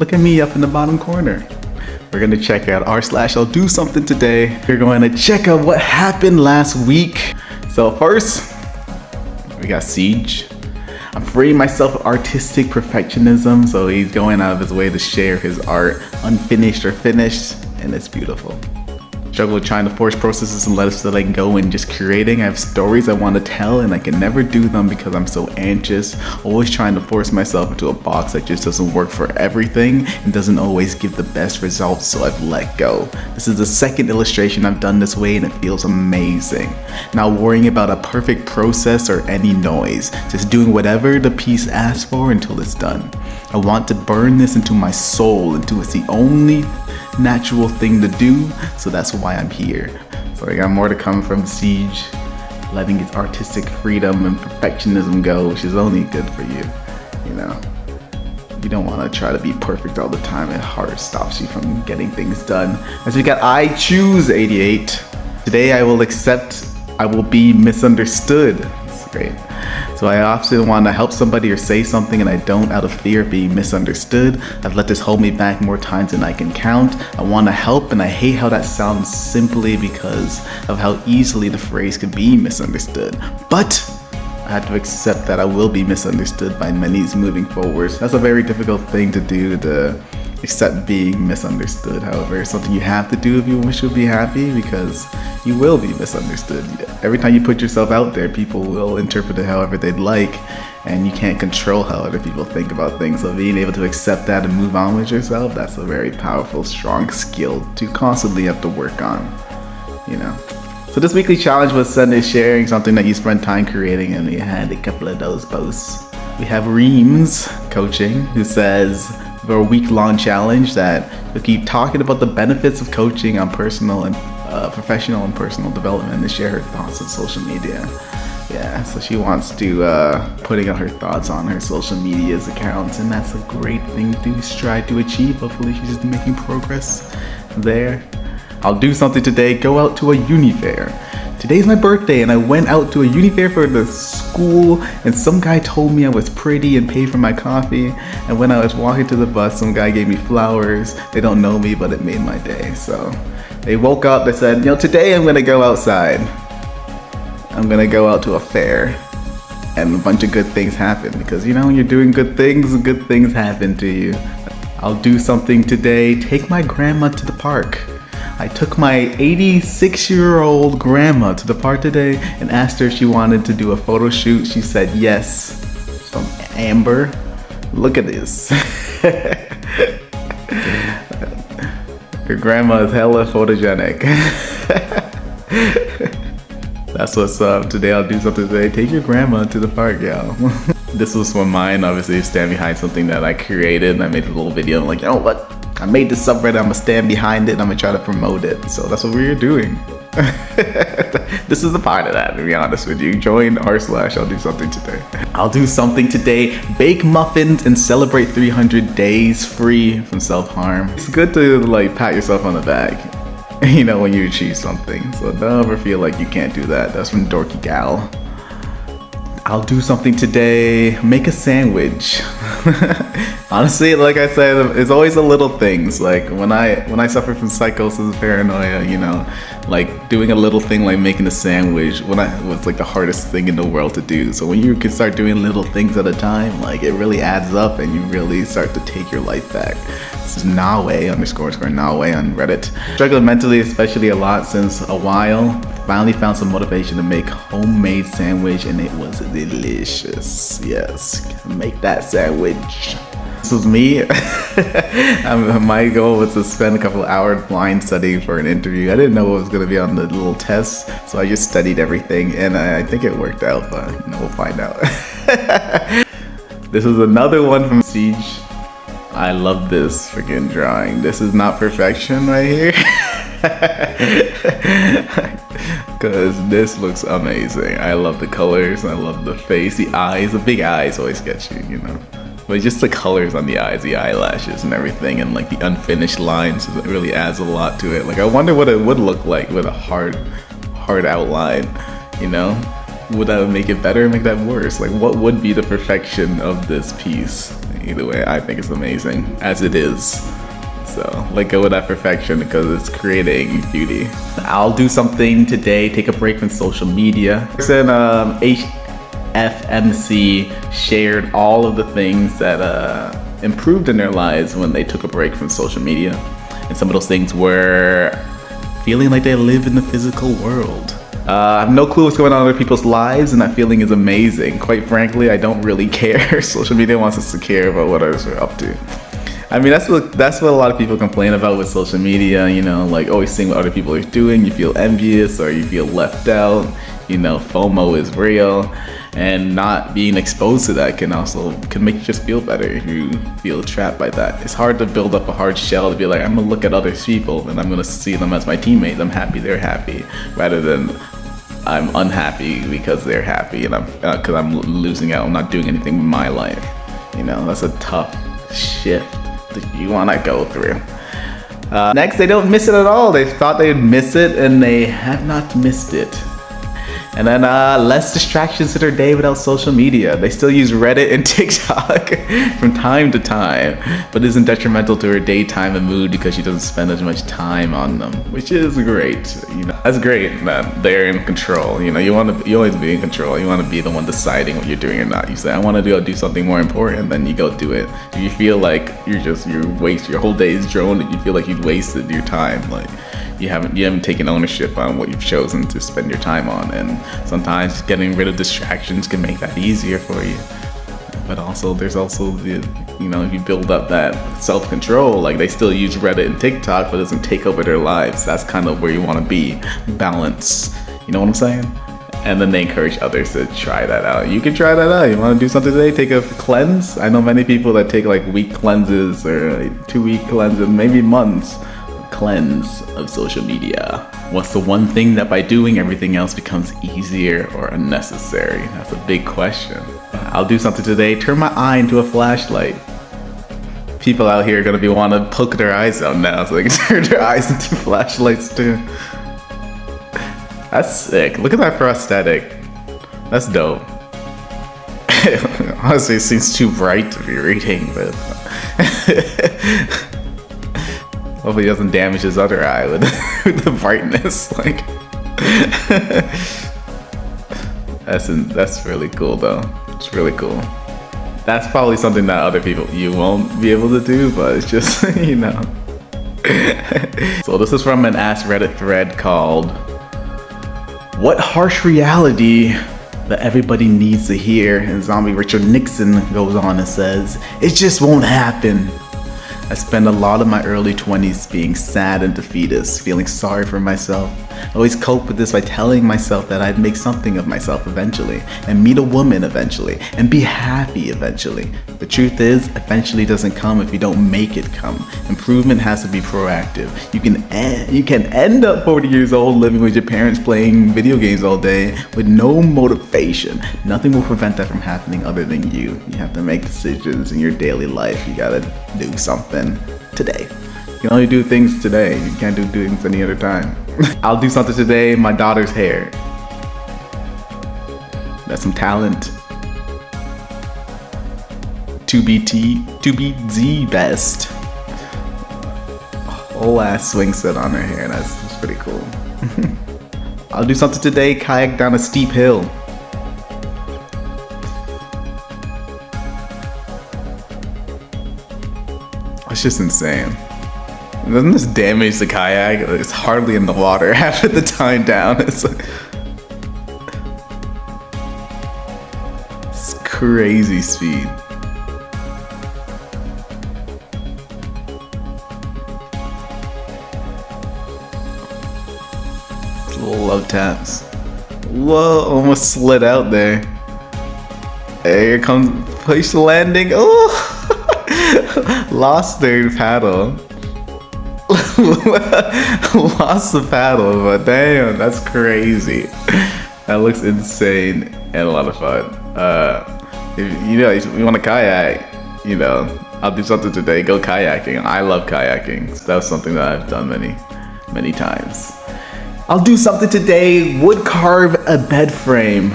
Look at me up in the bottom corner. We're gonna check out r/I'll do something today. We're going to check out what happened last week. So first, we got Siege. I'm freeing myself of artistic perfectionism, so he's going out of his way to share his art, unfinished or finished, and it's beautiful. Struggle with trying to force processes and let us let go and just creating. I have stories I want to tell and I can never do them because I'm so anxious. Always trying to force myself into a box that just doesn't work for everything and doesn't always give the best results, so I've let go. This is the second illustration I've done this way and it feels amazing. Not worrying about a perfect process or any noise, just doing whatever the piece asks for until it's done. I want to burn this into my soul until it's the only natural thing to do, so that's why I'm here. So I got more to come from Siege, letting his artistic freedom and perfectionism go, which is only good for you. You know, you don't want to try to be perfect all the time. It hard stops you from getting things done. As we got I Choose 88. Today I will accept I will be misunderstood. That's great. So I often want to help somebody or say something and I don't out of fear of being misunderstood. I've let this hold me back more times than I can count. I want to help and I hate how that sounds simply because of how easily the phrase could be misunderstood. But I have to accept that I will be misunderstood by many moving forwards. That's a very difficult thing to do, to accept being misunderstood. However, it's something you have to do if you wish to be happy, because you will be misunderstood. Every time you put yourself out there, people will interpret it however they'd like, and you can't control how other people think about things. So being able to accept that and move on with yourself, that's a very powerful, strong skill to constantly have to work on, you know. So this weekly challenge was Sunday sharing something that you spent time creating, and we had a couple of those posts. We have Reams Coaching, who says, for a week-long challenge that we'll keep talking about the benefits of coaching on personal and professional and personal development and share her thoughts on social media. Yeah, so she wants to putting out her thoughts on her social media's accounts, and that's a great thing to strive to achieve. Hopefully she's making progress there. I'll do something today, go out to a uni fair. Today's my birthday and I went out to a uni fair for the school, and some guy told me I was pretty and paid for my coffee, and when I was walking to the bus, some guy gave me flowers. They don't know me, but it made my day. So they woke up, they said, you know, today I'm gonna go outside. I'm gonna go out to a fair, and a bunch of good things happen, because you know, when you're doing good things happen to you. I'll do something today, take my grandma to the park. I took my 86-year-old grandma to the park today and asked her if she wanted to do a photo shoot. She said yes. From Amber. Look at this. Her grandma is hella photogenic. That's what's up. Today I'll do something today. Take your grandma to the park, y'all. This was one of mine, obviously, stand behind something that I created, and I made a little video. I'm like, you know what? I made this subreddit, I'm gonna stand behind it, and I'm gonna try to promote it. So that's what we're doing. This is a part of that, to be honest with you. Join r/I'll do something today. I'll do something today. Bake muffins and celebrate 300 days free from self-harm. It's good to like pat yourself on the back, you know, when you achieve something. So don't ever feel like you can't do that. That's from Dorky Gal. I'll do something today, make a sandwich. Honestly, like I said, it's always the little things. Like when I suffer from psychosis and paranoia, you know, like doing a little thing like making a sandwich was like the hardest thing in the world to do. So when you can start doing little things at a time, like it really adds up and you really start to take your life back. This is Nawe_Nawe on Reddit. Struggling mentally, especially a lot since a while. Finally found some motivation to make homemade sandwich, and it was delicious. Yes, make that sandwich. This was me. My goal was to spend a couple hours blind studying for an interview. I didn't know what was going to be on the little test, so I just studied everything, and I think it worked out, but you know, we'll find out. This is another one from Siege. I love this freaking drawing. This is not perfection right here. Because this looks amazing. I love the colors, I love the face, the eyes. The big eyes always get you, you know. But just the colors on the eyes, the eyelashes and everything, and like the unfinished lines, it really adds a lot to it. Like I wonder what it would look like with a hard outline, you know? Would that make it better or make that worse? Like what would be the perfection of this piece? Either way, I think it's amazing as it is. So let go of that perfection because it's creating beauty. I'll do something today, take a break from social media. Then HFMC shared all of the things that improved in their lives when they took a break from social media. And some of those things were feeling like they live in the physical world. I have no clue what's going on in other people's lives, and that feeling is amazing. Quite frankly, I don't really care. Social media wants us to care about what others are up to. I mean, that's what a lot of people complain about with social media, you know, like always seeing what other people are doing. You feel envious or you feel left out. You know, FOMO is real, and not being exposed to that can make you just feel better if you feel trapped by that. It's hard to build up a hard shell to be like, I'm gonna look at other people and I'm gonna see them as my teammates. I'm happy they're happy, rather than I'm unhappy because they're happy and because I'm losing out. I'm not doing anything with my life. You know, that's a tough shift that you want to go through. Next, they don't miss it at all. They thought they'd miss it and they have not missed it. And then less distractions to their day without social media. They still use Reddit and TikTok from time to time, but isn't detrimental to her daytime and mood because she doesn't spend as much time on them, which is great. You know, that's great that they're in control. You know, you always be in control. You want to be the one deciding what you're doing or not. You say, I want to go do something more important, then you go do it. If you feel like your whole day is droned and you feel like you've wasted your time, like you haven't taken ownership on what you've chosen to spend your time on, and sometimes getting rid of distractions can make that easier for you. But also, there's also the, you know, if you build up that self-control, like they still use Reddit and TikTok, but it doesn't take over their lives. That's kind of where you want to be, balance. You know what I'm saying? And then they encourage others to try that out. You can try that out. You want to do something today? Take a cleanse. I know many people that take like week cleanses or 2-week cleanses, maybe months. Cleanse of social media. What's the one thing that by doing everything else becomes easier or unnecessary? That's a big question. I'll do something today. Turn my eye into a flashlight. People out here are gonna be wanting to poke their eyes out now, so they can turn their eyes into flashlights too. That's sick. Look at that prosthetic. That's dope. Honestly, it seems too bright to be reading, but hopefully he doesn't damage his other eye with the brightness. Like, that's really cool though. It's really cool. That's probably something that other people, you won't be able to do, but it's just, you know. So this is from an Ask Reddit thread called, "What harsh reality that everybody needs to hear?" And Zombie Richard Nixon goes on and says, "It just won't happen. I spent a lot of my early 20s being sad and defeatist, feeling sorry for myself. I always cope with this by telling myself that I'd make something of myself eventually, and meet a woman eventually, and be happy eventually. The truth is, eventually doesn't come if you don't make it come. Improvement has to be proactive. You can end up 40 years old living with your parents playing video games all day with no motivation. Nothing will prevent that from happening other than you. You have to make decisions in your daily life. You gotta do something today. You can only do things today. You can't do things any other time." I'll do something today. My daughter's hair. That's some talent. To be Z best. Whole ass swing set on her hair. That's pretty cool. I'll do something today. Kayak down a steep hill. It's just insane. Doesn't this damage the kayak? It's hardly in the water half of the time down. It's like, it's crazy speed. It's little love taps. Whoa, almost slid out there. Hey, here comes place landing. Oh, lost their paddle. Lost the paddle, but damn, that's crazy. That looks insane and a lot of fun. If you want to kayak, you know, I'll do something today. Go kayaking. I love kayaking. So that's something that I've done many times. I'll do something today. Wood carve a bed frame.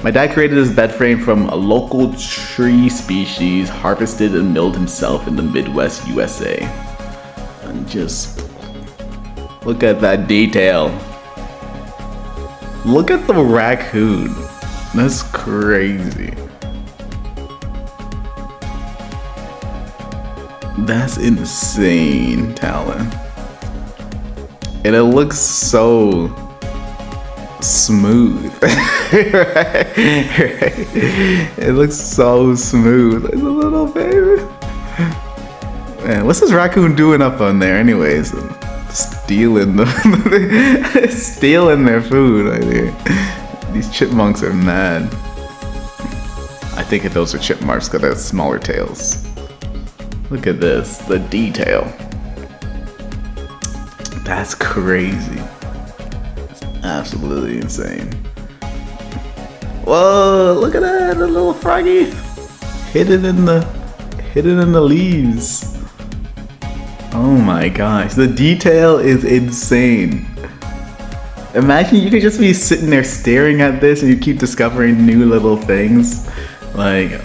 My dad created this bed frame from a local tree species harvested and milled himself in the Midwest USA. And just look at that detail. Look at the raccoon. That's crazy. That's insane talent. And it looks so smooth. Right? It looks so smooth. It's a little baby. Man, what's this raccoon doing up on there anyways? Stealing stealing their food right here. These chipmunks are mad. I think those are chipmunks because they have smaller tails. Look at this, the detail. That's crazy. It's absolutely insane. Whoa, look at that, the little froggy hidden in the leaves. Oh my gosh, the detail is insane. Imagine you could just be sitting there staring at this and you keep discovering new little things. Like,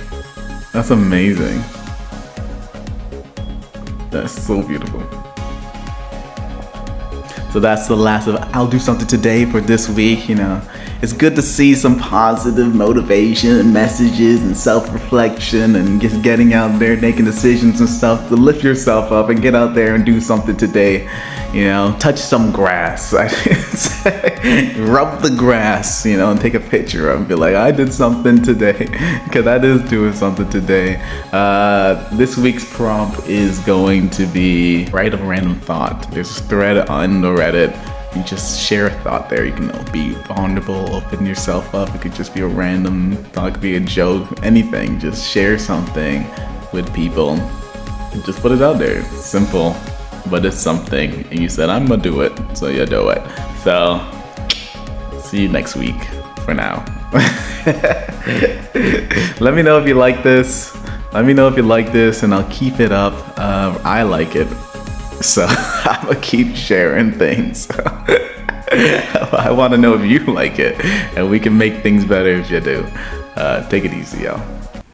that's amazing. That's so beautiful. So that's the last of I'll Do Something Today for this week. You know, it's good to see some positive motivation and messages and self-reflection and just getting out there, making decisions and stuff to lift yourself up and get out there and do something today. You know, touch some grass. I say, rub the grass, you know, and take a picture of it and be like, I did something today. Because that is doing something today. This week's prompt is going to be write a random thought. There's a thread on the Reddit. You just share a thought there. You can be vulnerable, open yourself up. It could just be a random thought, it could be a joke, anything. Just share something with people and just put it out there. It's simple, but it's something. And you said, I'm gonna do it, so you do it. So, see you next week for now. Let me know if you like this. Let me know if you like this and I'll keep it up. I like it. So I'm gonna keep sharing things. I want to know if you like it, and we can make things better if you do. Take it easy, y'all.